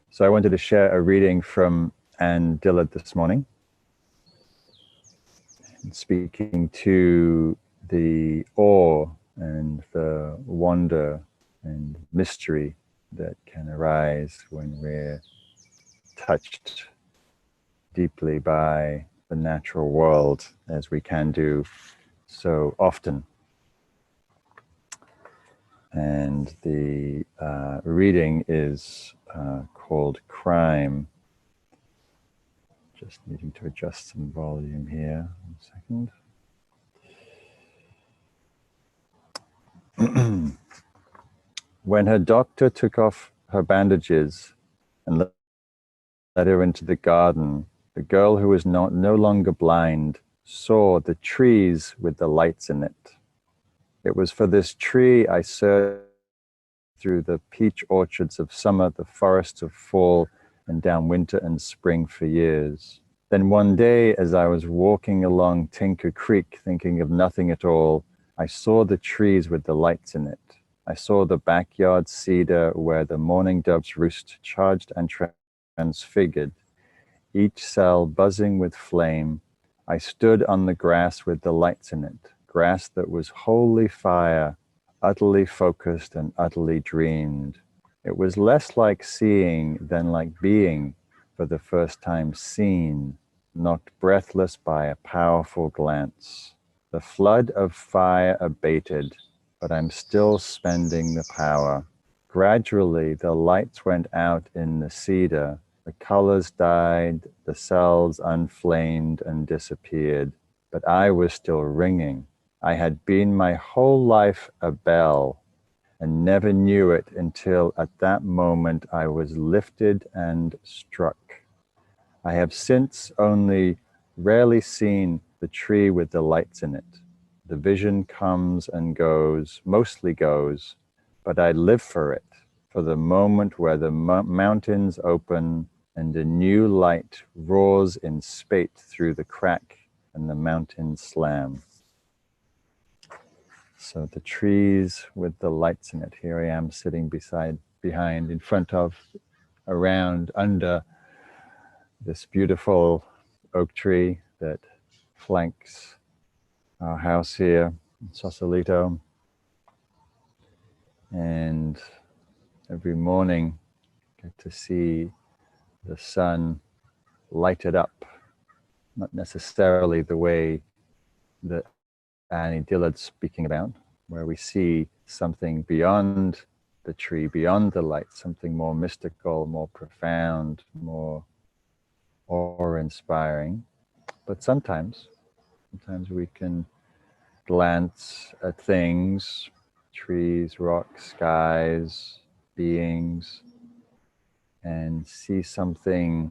So I wanted to share a reading from Anne Dillard this morning, speaking to the awe and the wonder and mystery that can arise when we're touched deeply by the natural world, as we can do so often. And the reading is called Crime. Just needing to adjust some volume here. 1 second. When her doctor took off her bandages and led her into the garden, the girl who was no longer blind saw the trees with the lights in it. It was for this tree I searched through the peach orchards of summer, the forests of fall, and down winter and spring for years. Then one day, as I was walking along Tinker Creek, thinking of nothing at all, I saw the trees with the lights in it. I saw the backyard cedar where the mourning doves roost, charged and transfigured, each cell buzzing with flame. I stood on the grass with the lights in it, grass that was wholly fire, utterly focused and utterly dreamed. It was less like seeing than like being, for the first time seen, knocked breathless by a powerful glance. The flood of fire abated, but I'm still spending the power. Gradually, the lights went out in the cedar. The colors died, the cells unflamed and disappeared, but I was still ringing. I had been my whole life a bell and never knew it until at that moment I was lifted and struck. I have since only rarely seen the tree with the lights in it. The vision comes and goes, mostly goes, but I live for it, for the moment where the mountains open and a new light roars in spate through the crack and the mountains slam. So the trees with the lights in it. Here I am sitting behind, in front of, around, under this beautiful oak tree that flanks our house here in Sausalito. And every morning I get to see the sun light it up, not necessarily the way that Annie Dillard's speaking about, where we see something beyond the tree, beyond the light, something more mystical, more profound, more awe-inspiring. But sometimes we can glance at things, trees, rocks, skies, beings, and see something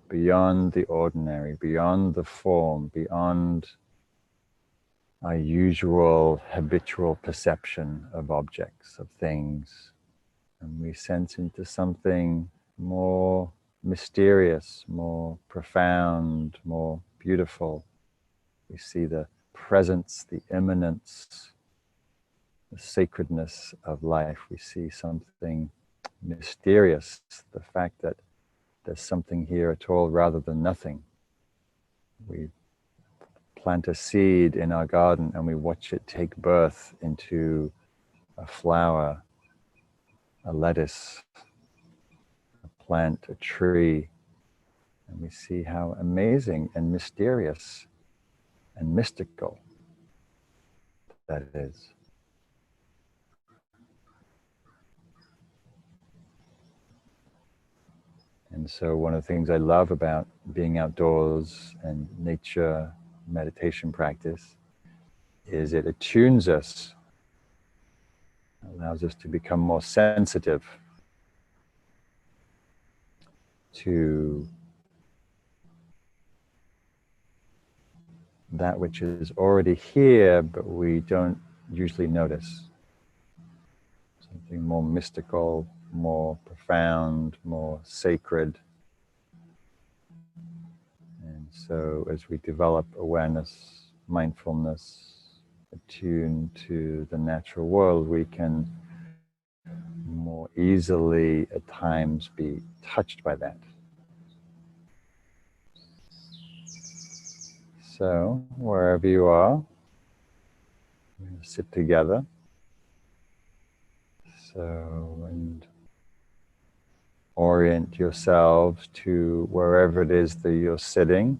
beyond the ordinary, beyond the form, beyond our usual habitual perception of objects, of things. And we sense into something more mysterious, more profound, more beautiful. We see the presence, the immanence, the sacredness of life. We see something mysterious, the fact that there's something here at all rather than nothing. We plant a seed in our garden and we watch it take birth into a flower, a lettuce, a plant, a tree, and we see how amazing and mysterious and mystical that is. And so one of the things I love about being outdoors and nature meditation practice is it attunes us, allows us to become more sensitive to that which is already here, but we don't usually notice. Something more mystical, more profound, more sacred. And so as we develop awareness, mindfulness, attuned to the natural world, we can more easily at times be touched by that. So, wherever you are, sit together. So, and orient yourselves to wherever it is that you're sitting.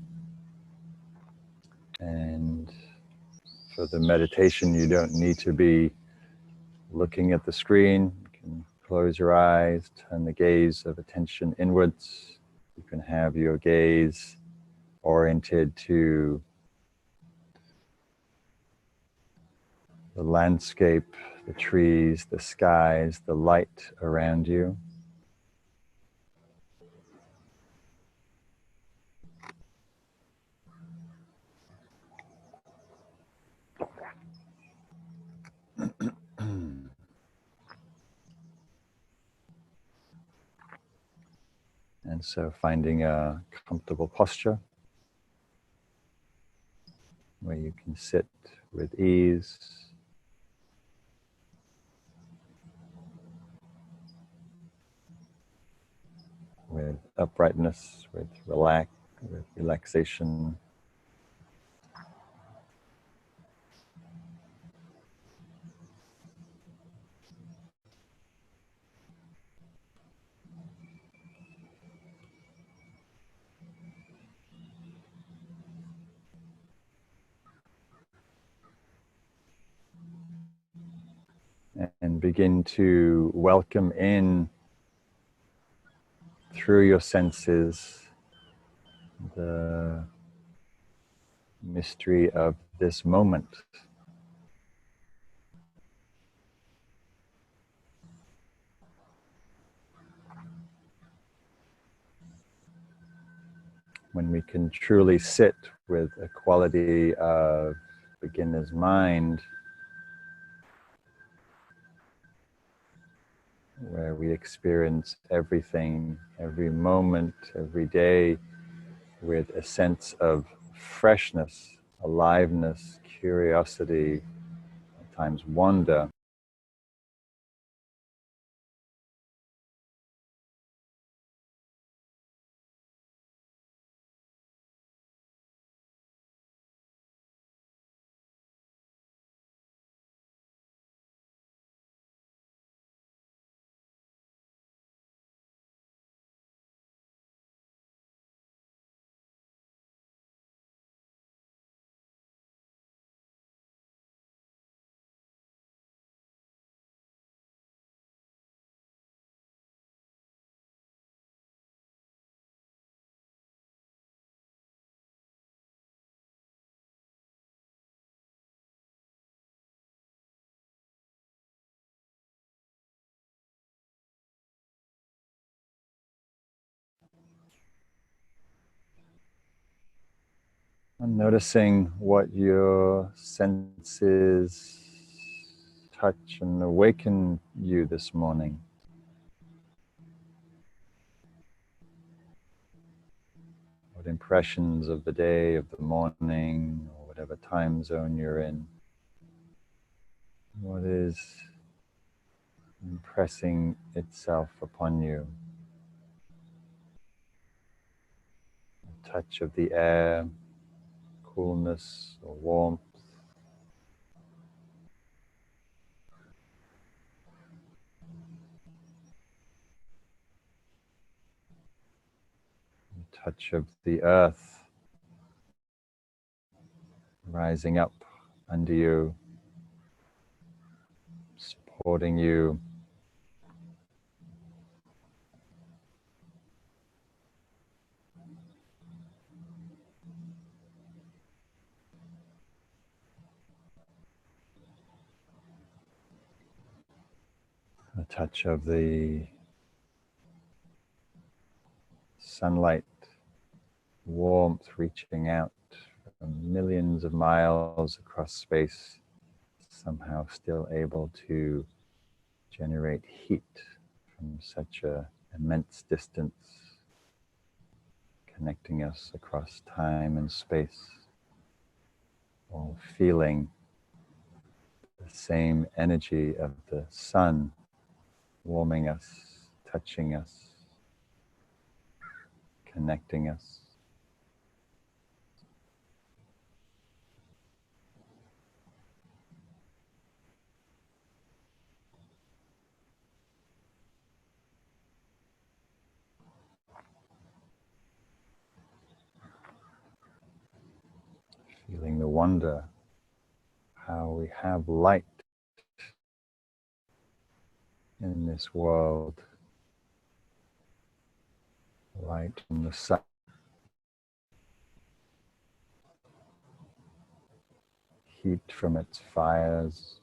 And for the meditation, you don't need to be looking at the screen. You can close your eyes, turn the gaze of attention inwards. You can have your gaze oriented to the landscape, the trees, the skies, the light around you. And so finding a comfortable posture where you can sit with ease, with uprightness, with relaxation. And begin to welcome in through your senses the mystery of this moment. When we can truly sit with a quality of beginner's mind, where we experience everything, every moment, every day, with a sense of freshness, aliveness, curiosity, at times wonder. And noticing what your senses touch and awaken you this morning. What impressions of the day, of the morning, or whatever time zone you're in. What is impressing itself upon you? The touch of the air, coolness or warmth, the touch of the earth rising up under you, supporting you. The touch of the sunlight, warmth reaching out from millions of miles across space, somehow still able to generate heat from such an immense distance, connecting us across time and space, all feeling the same energy of the sun warming us, touching us, connecting us. Feeling the wonder how we have light in this world, light from the sun, heat from its fires,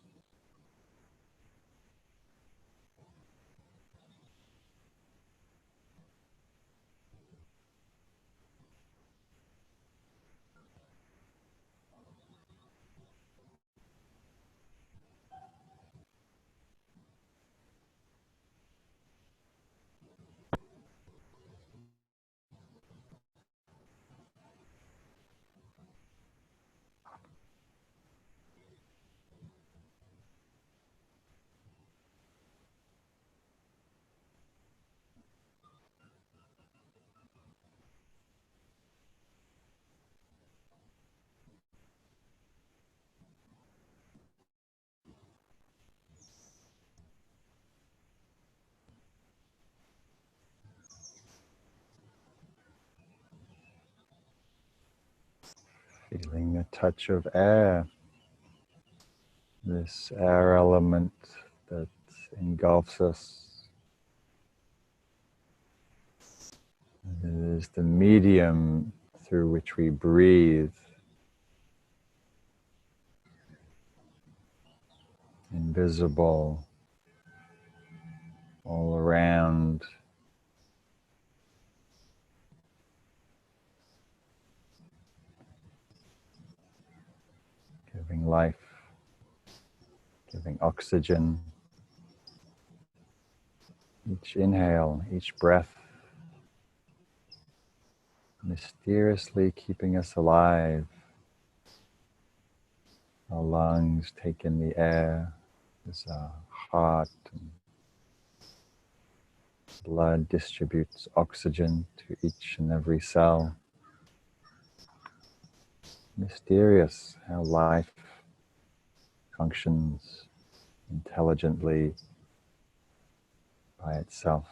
feeling the touch of air, this air element that engulfs us. It is the medium through which we breathe, invisible, all around, giving life, giving oxygen. Each inhale, each breath, mysteriously keeping us alive. Our lungs take in the air as our heart and blood distributes oxygen to each and every cell. Mysterious how life functions intelligently by itself.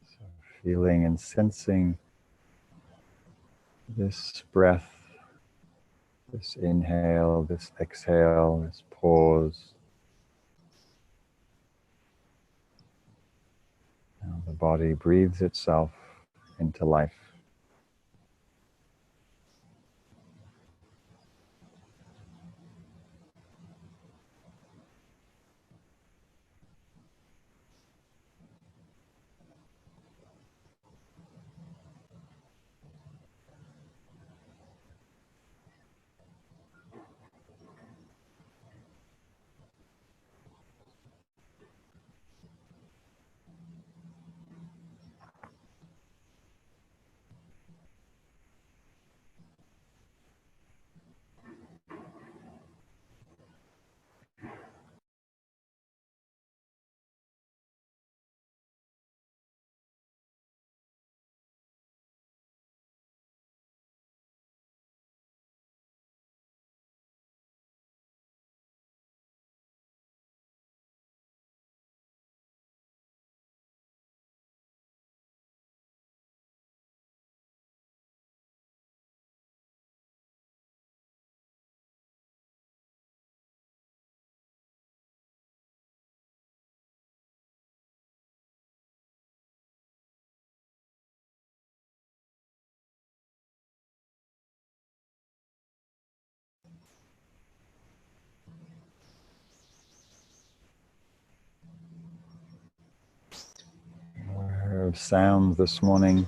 So feeling and sensing this breath, this inhale, this exhale, this pause. Now the body breathes itself into life. of sound this morning.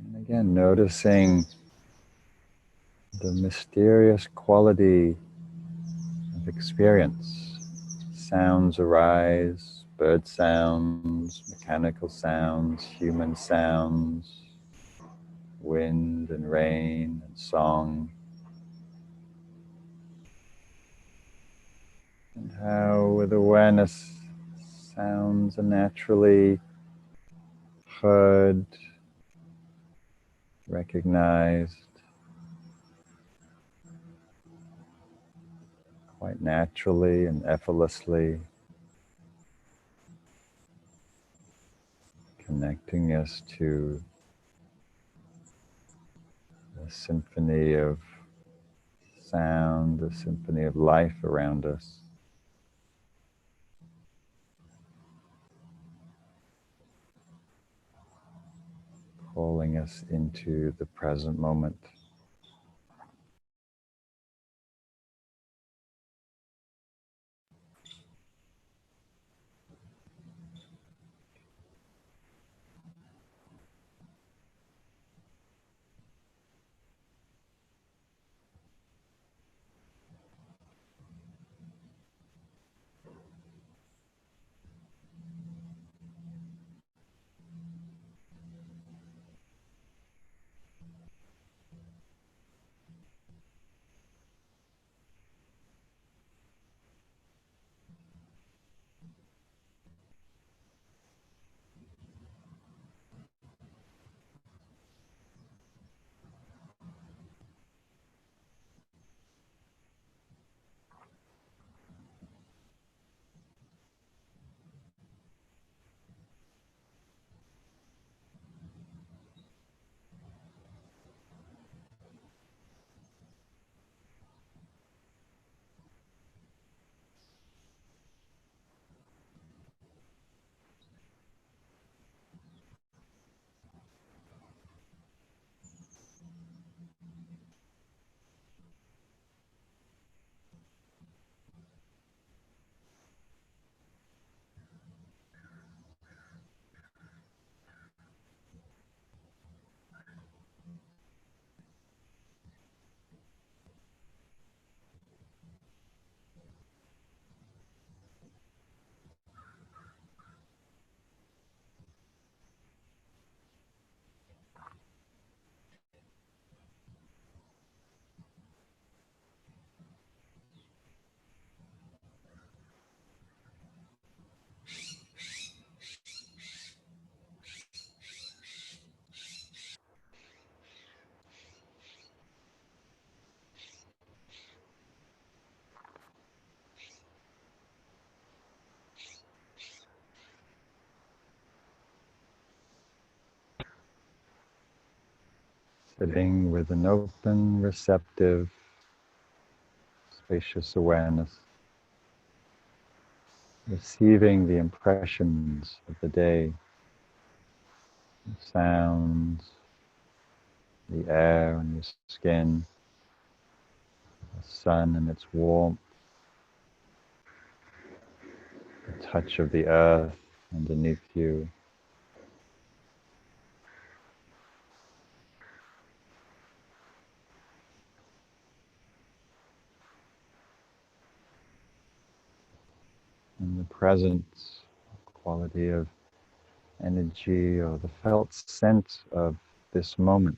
And again, noticing the mysterious quality of experience. Sounds arise, bird sounds, mechanical sounds, human sounds, wind and rain and song. And how with awareness sounds are naturally heard, recognized, quite naturally and effortlessly, connecting us to the symphony of sound, the symphony of life around us. Calling us into the present moment. Sitting with an open, receptive, spacious awareness, receiving the impressions of the day, the sounds, the air on your skin, the sun and its warmth, the touch of the earth underneath you. And the presence, quality of energy or the felt sense of this moment.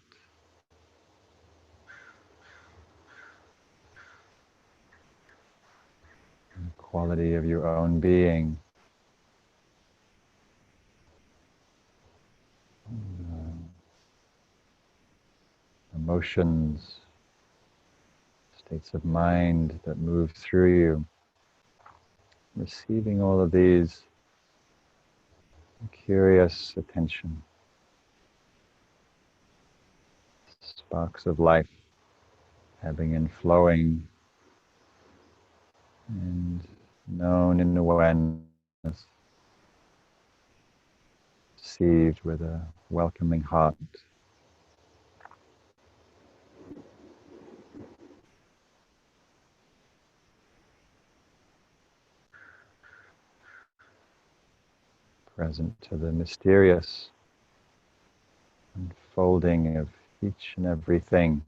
The quality of your own being. Emotions, states of mind that move through you. Receiving all of these curious attention, sparks of life ebbing and flowing, and known in awareness, received with a welcoming heart. present to the mysterious unfolding of each and everything.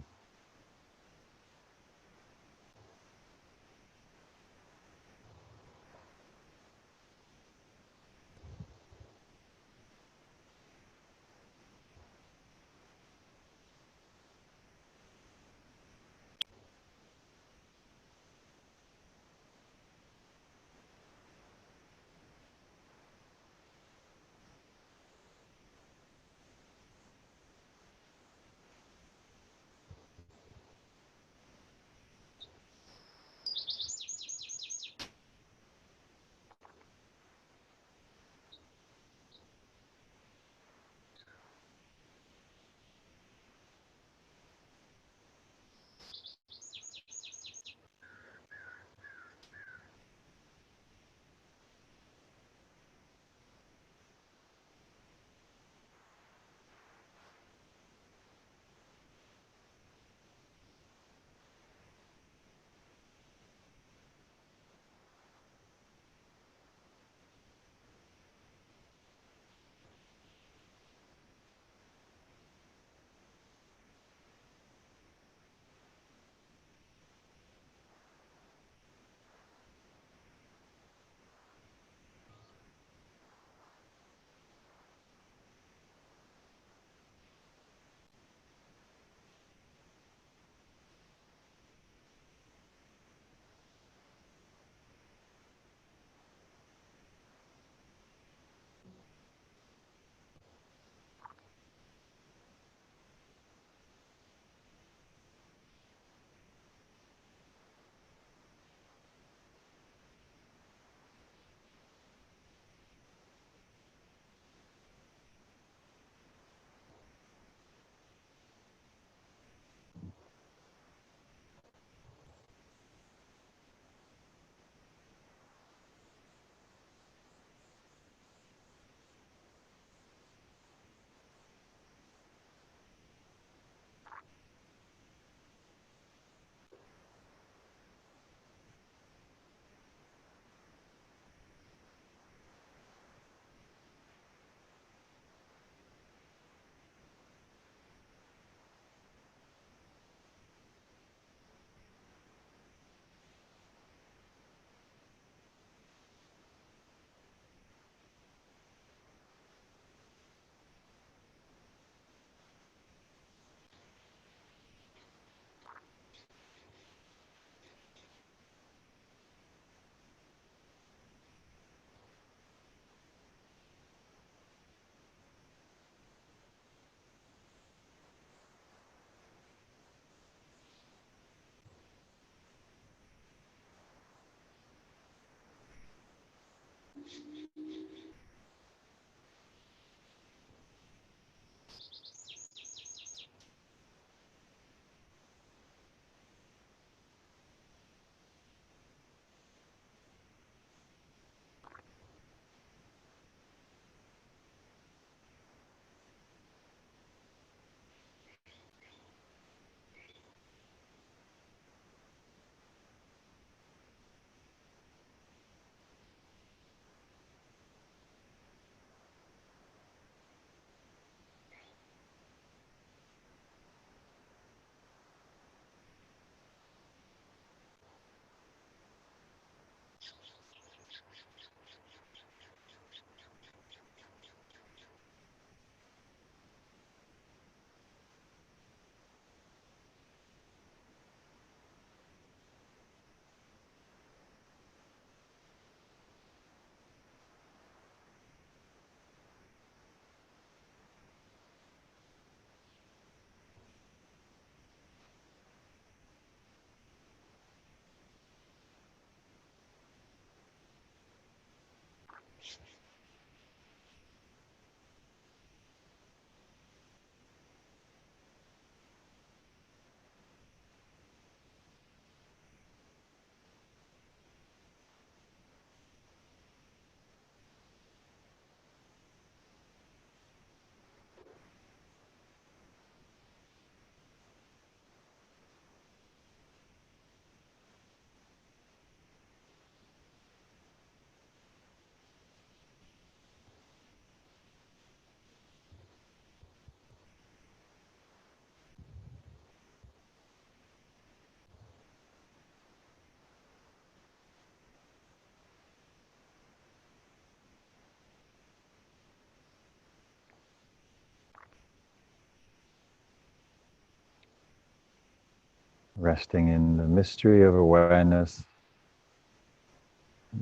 resting in the mystery of awareness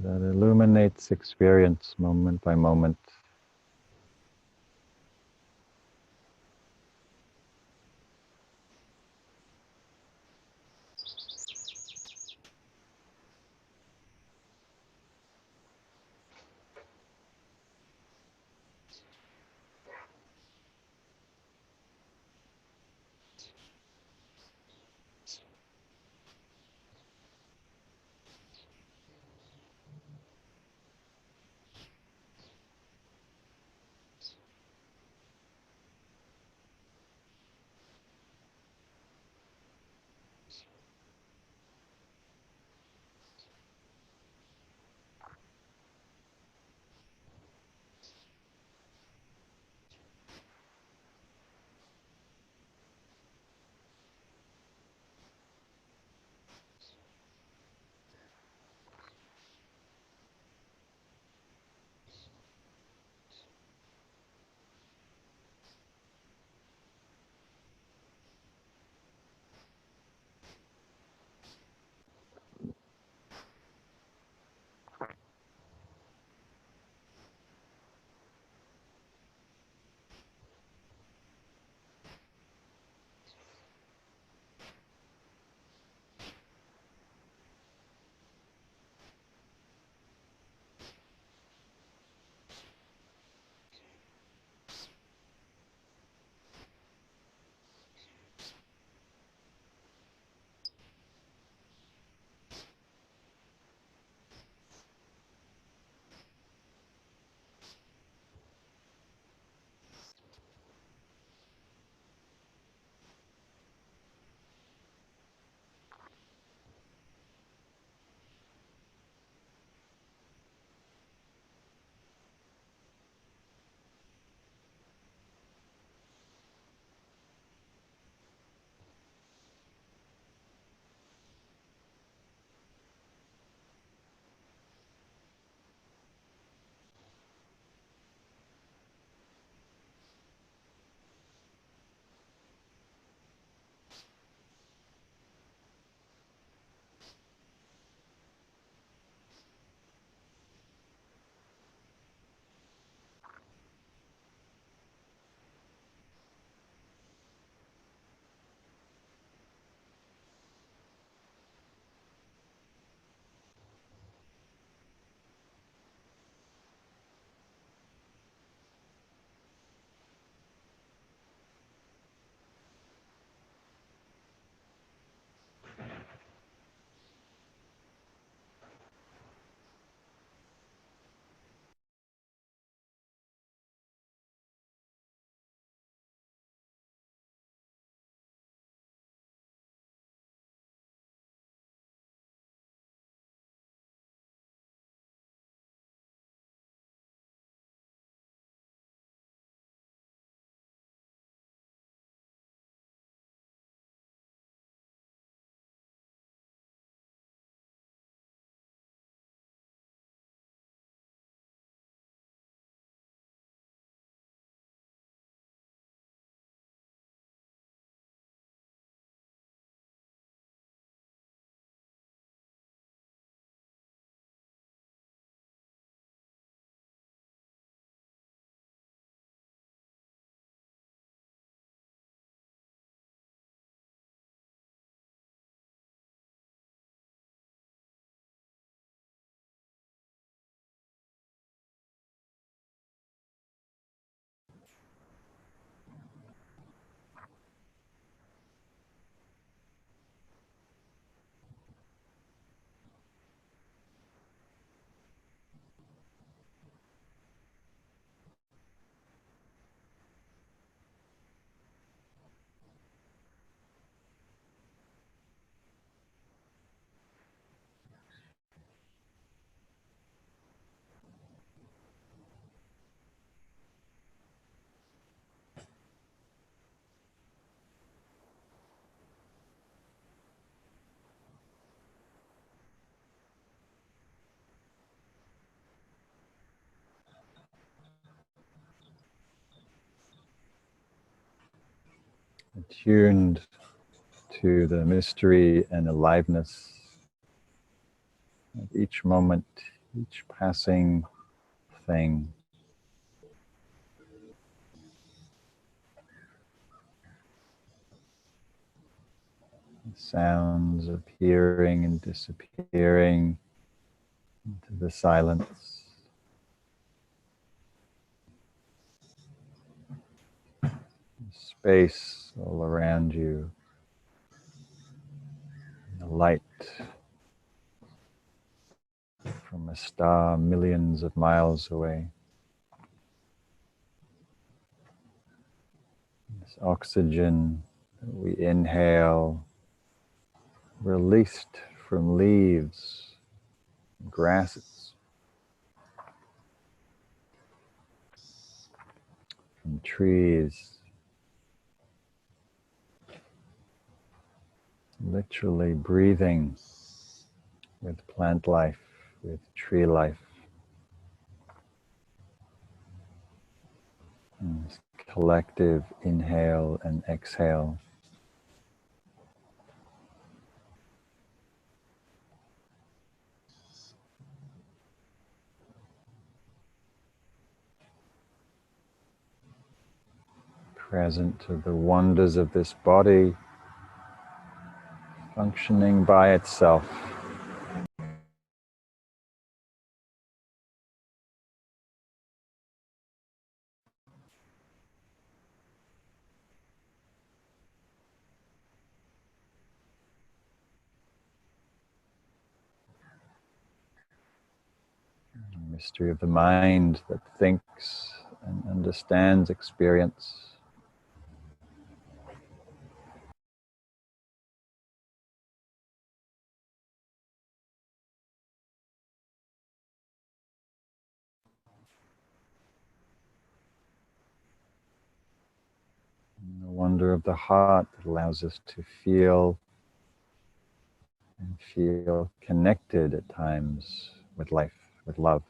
that illuminates experience moment by moment. Attuned to the mystery and aliveness of each moment, each passing thing. Sounds appearing and disappearing into the silence. Space all around you. The light from a star millions of miles away. This oxygen that we inhale, released from leaves, grasses, from trees, literally breathing with plant life, with tree life. And this collective inhale and exhale. Present to the wonders of this body, functioning by itself. The mystery of the mind that thinks and understands experience. The wonder of the heart that allows us to feel and feel connected at times with life, with love.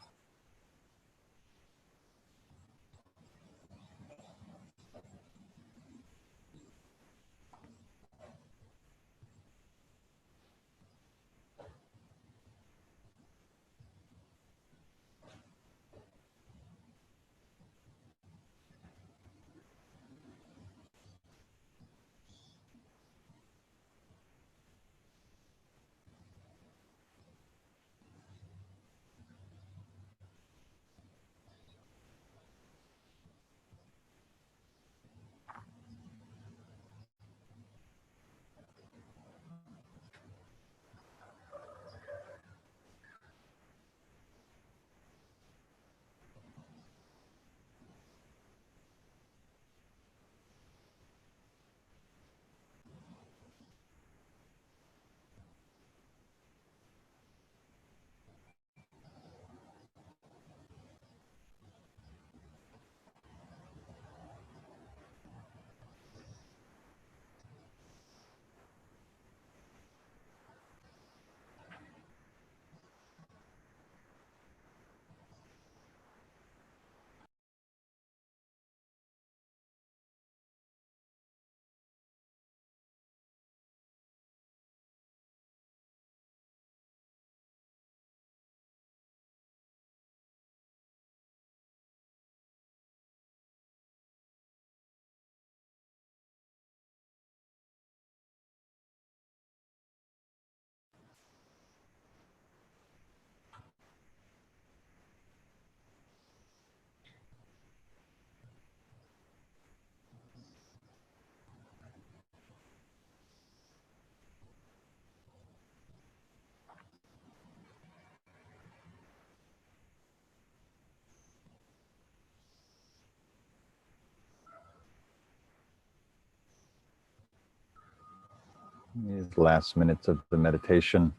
These last minutes of the meditation,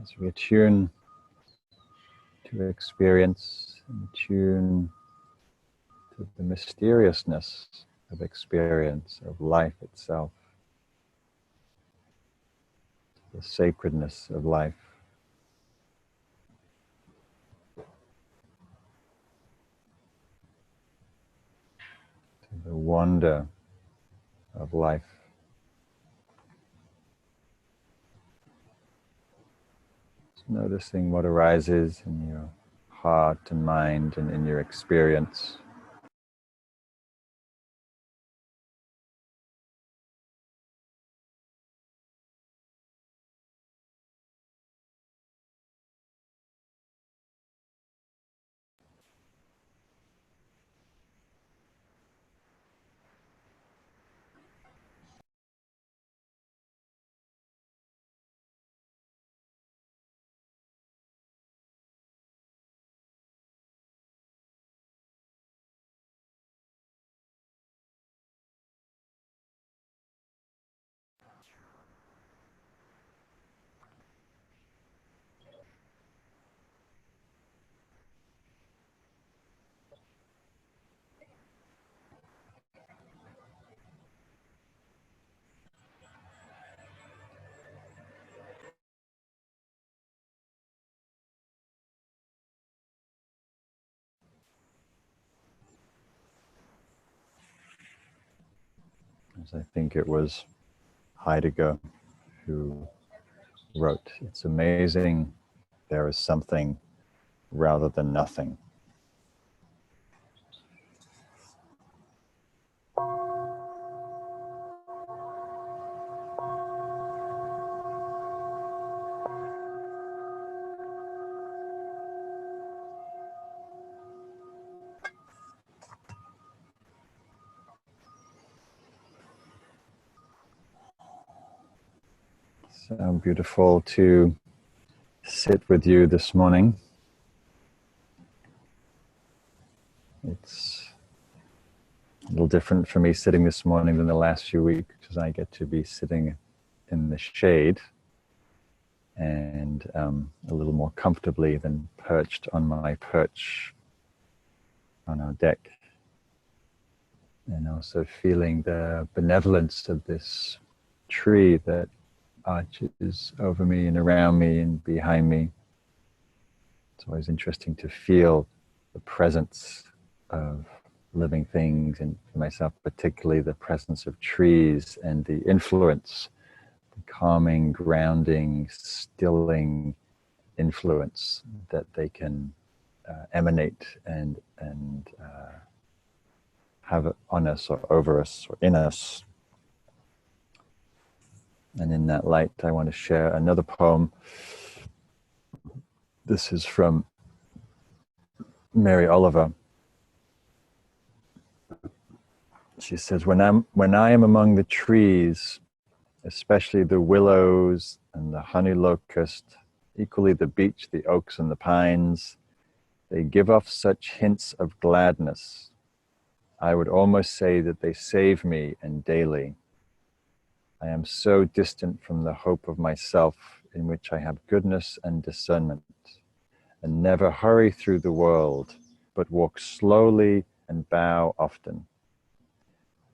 as we attune to experience and attune to the mysteriousness of experience, of life itself, the sacredness of life. the wonder of life. Just noticing what arises in your heart and mind and in your experience. As I think it was Heidegger who wrote, "It's amazing there is something rather than nothing." So beautiful to sit with you this morning. It's a little different for me sitting this morning than the last few weeks because I get to be sitting in the shade and a little more comfortably than perched on my perch on our deck. And also feeling the benevolence of this tree that arches over me and around me and behind me. It's always interesting to feel the presence of living things, and for myself particularly the presence of trees and the influence, the calming, grounding, stilling influence that they can emanate and have on us or over us or in us. And in that light, I want to share another poem. This is from Mary Oliver. She says, when I am among the trees, especially the willows and the honey locust, equally the beech, the oaks and the pines, they give off such hints of gladness. I would almost say that they save me and daily. I am so distant from the hope of myself in which I have goodness and discernment, and never hurry through the world, but walk slowly and bow often.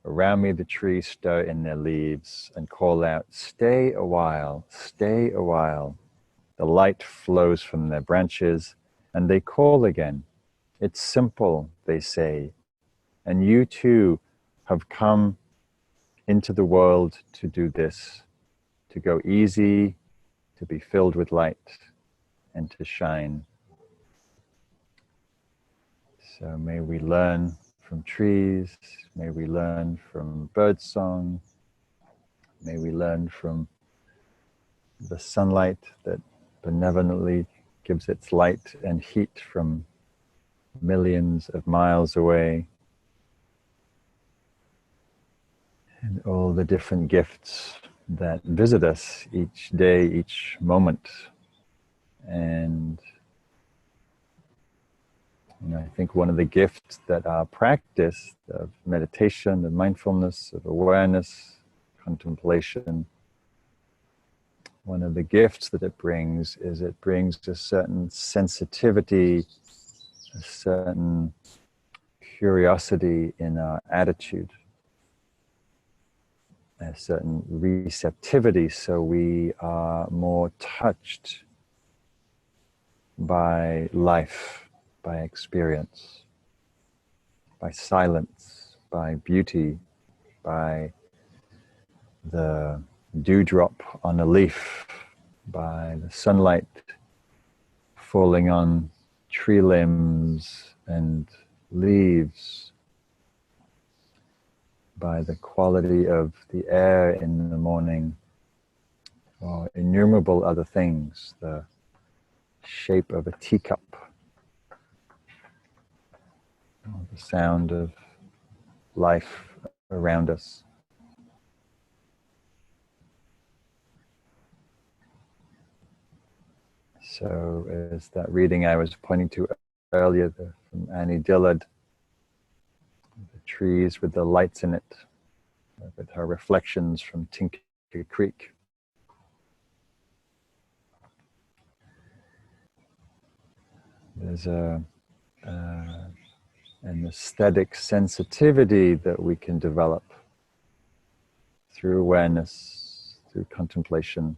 Around me the trees stir in their leaves and call out, stay a while, stay a while. The light flows from their branches and they call again. It's simple, they say, and you too have come into the world to do this, to go easy, to be filled with light, and to shine. So may we learn from trees, may we learn from birdsong, may we learn from the sunlight that benevolently gives its light and heat from millions of miles away, and all the different gifts that visit us each day, each moment. And I think one of the gifts that our practice of meditation, of mindfulness, of awareness, contemplation, one of the gifts that it brings is it brings a certain sensitivity, a certain curiosity in our attitude, a certain receptivity, so we are more touched by life, by experience, by silence, by beauty, by the dewdrop on a leaf, by the sunlight falling on tree limbs and leaves, by the quality of the air in the morning, or innumerable other things, the shape of a teacup, or the sound of life around us. So as that reading I was pointing to earlier from Annie Dillard, the trees with the lights in it, with her reflections from Tinker Creek. There's an aesthetic sensitivity that we can develop through awareness, through contemplation,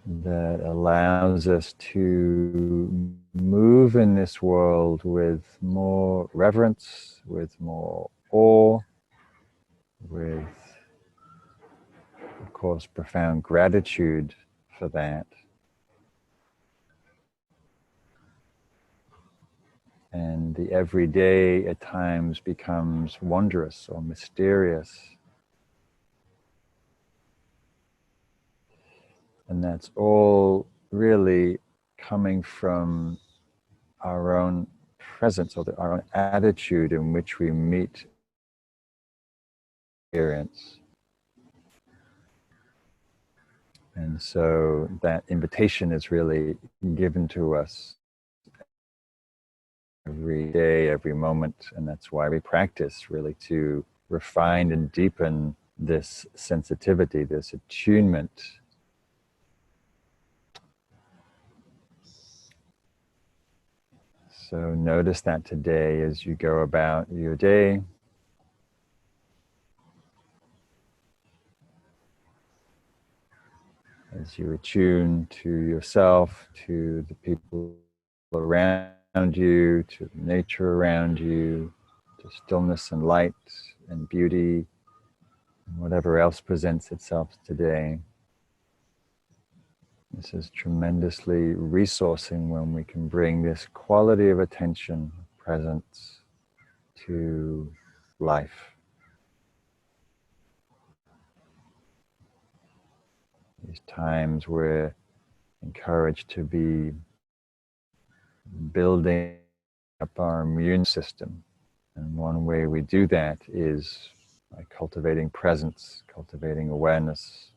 that allows us to move in this world with more reverence, with more awe, with, of course, profound gratitude for that. And the everyday at times becomes wondrous or mysterious. And that's all really coming from our own presence, or our own attitude in which we meet experience. And so that invitation is really given to us every day, every moment, and that's why we practice, really, to refine and deepen this sensitivity, this attunement. So notice that today as you go about your day. As you attune to yourself, to the people around you, to nature around you, to stillness and light and beauty, and whatever else presents itself today. This is tremendously resourcing when we can bring this quality of attention, presence, to life. These times we're encouraged to be building up our immune system. And one way we do that is by cultivating presence, cultivating awareness,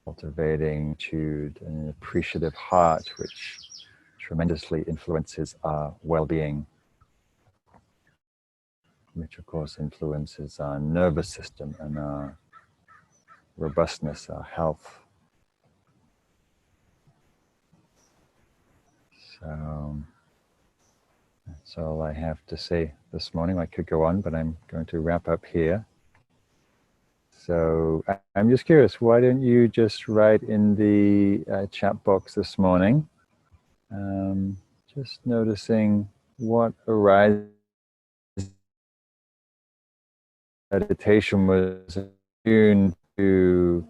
cultivating attitude and an appreciative heart, which tremendously influences our well-being, which of course influences our nervous system and our robustness, our health. So that's all I have to say this morning. I could go on, but I'm going to wrap up here. So I'm just curious, why don't you just write in the chat box this morning, just noticing what arises. Meditation was attuned to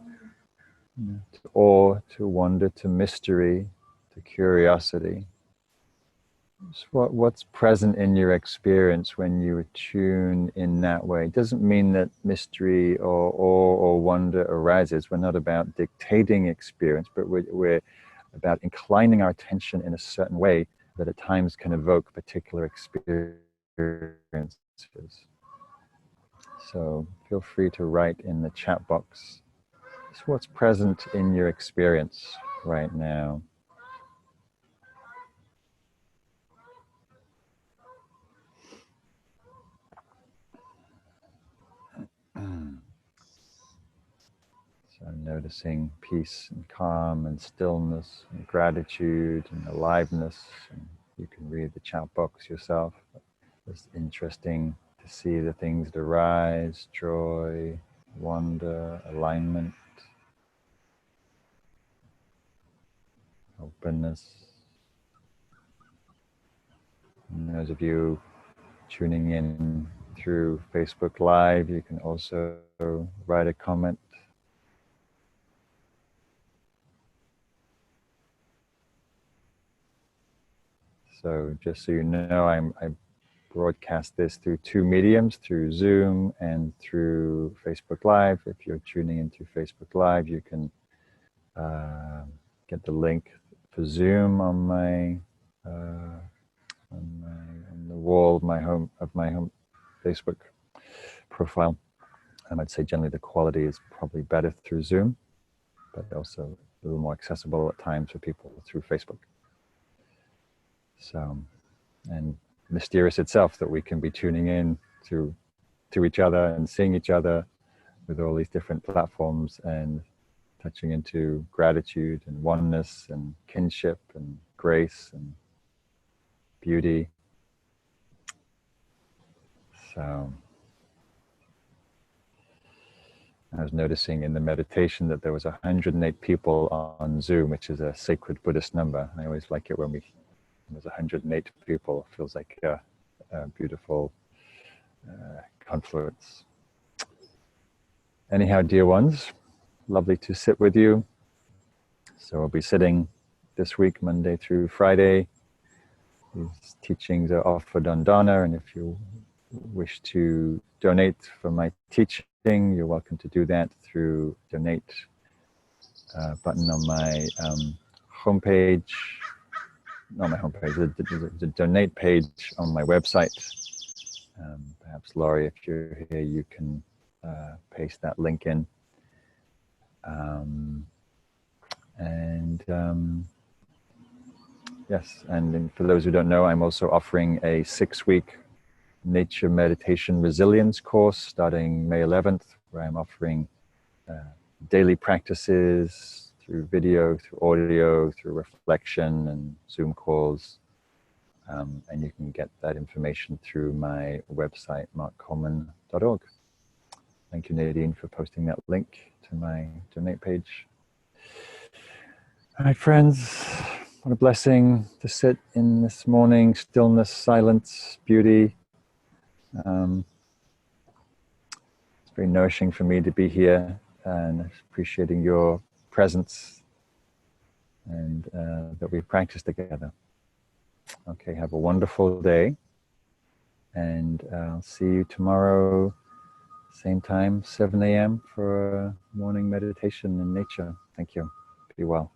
awe, to wonder, to mystery, to curiosity. Just what's present in your experience when you attune in that way? It doesn't mean that mystery or awe or wonder arises. We're not about dictating experience, but we're about inclining our attention in a certain way that at times can evoke particular experiences. So feel free to write in the chat box just what's present in your experience right now. So noticing peace and calm and stillness and gratitude and aliveness. And you can read the chat box yourself. It's interesting to see the things that arise: joy, wonder, alignment, openness. And those of you tuning in through Facebook Live, you can also write a comment. So just so you know, I broadcast this through two mediums, through Zoom and through Facebook Live. If you're tuning in through Facebook Live, you can get the link for Zoom on on the wall of my home Facebook profile. I'd say generally the quality is probably better through Zoom, but also a little more accessible at times for people through Facebook. So, and mysterious itself that we can be tuning in to each other and seeing each other with all these different platforms and touching into gratitude and oneness and kinship and grace and beauty. So I was noticing in the meditation that there was 108 people on Zoom, which is a sacred Buddhist number. I always like it when there's 108 people. It feels like a beautiful confluence. Anyhow, dear ones, lovely to sit with you. So we'll be sitting this week, Monday through Friday. These teachings are offered on Dharma, and if you wish to donate for my teaching, you're welcome to do that through donate button on my homepage. Not my homepage, the donate page on my website. Perhaps Laurie, if you're here, you can paste that link in. Yes, and for those who don't know, I'm also offering a 6-week nature meditation resilience course starting May 11th, where I'm offering daily practices through video, through audio, through reflection and Zoom calls. And you can get that information through my website, markcoleman.org. Thank you, Nadine, for posting that link to my donate page. All right, friends, what a blessing to sit in this morning, stillness, silence, beauty. It's very nourishing for me to be here and appreciating your presence and that we practice together. Okay, have a wonderful day, and I'll see you tomorrow, same time, 7 a.m. for a morning meditation in nature. Thank you. Be well.